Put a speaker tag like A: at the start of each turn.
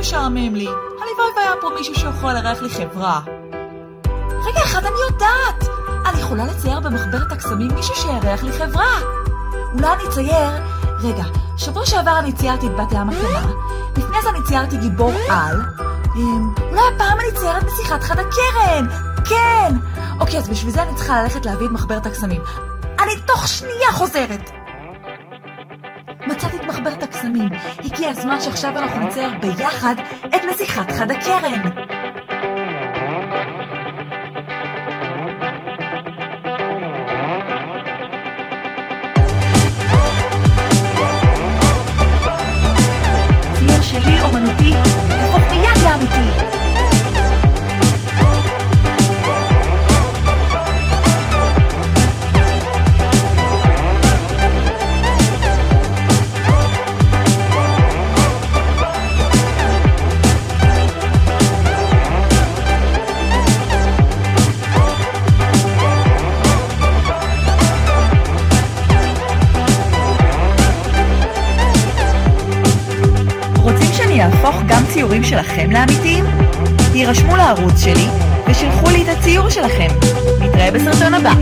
A: משעמם לי. הלוואי והיה פה מישהו שיכול לארח לי חברה. רגע אחד, אני יודעת. אני יכולה לצייר במחברת הקסמים מישהו שיארח לי חברה. אולי אני אצייר... רגע, שבוע שעבר אני ציירתי את בת ים הקטנה. לפני זה אני ציירתי גיבור על. אולי הפעם אני ציירת נסיכת חד הקרן. כן. אוקיי, אז בשביל זה אני צריכה ללכת להביא את מחברת הקסמים. אני תוך שנייה חוזרת. מצאתי את מחברת הקסמים. הגיע הזמן שעכשיו אנחנו נצייר ביחד את נסיכת חד הקרן. צייר שלי אומנותי, תהפוך מיד לאמיתי. יהפוך גם ציורים שלכם לאמיתיים? הירשמו לערוץ שלי ושלחו לי את הציור שלכם. נתראה בסרטון הבא.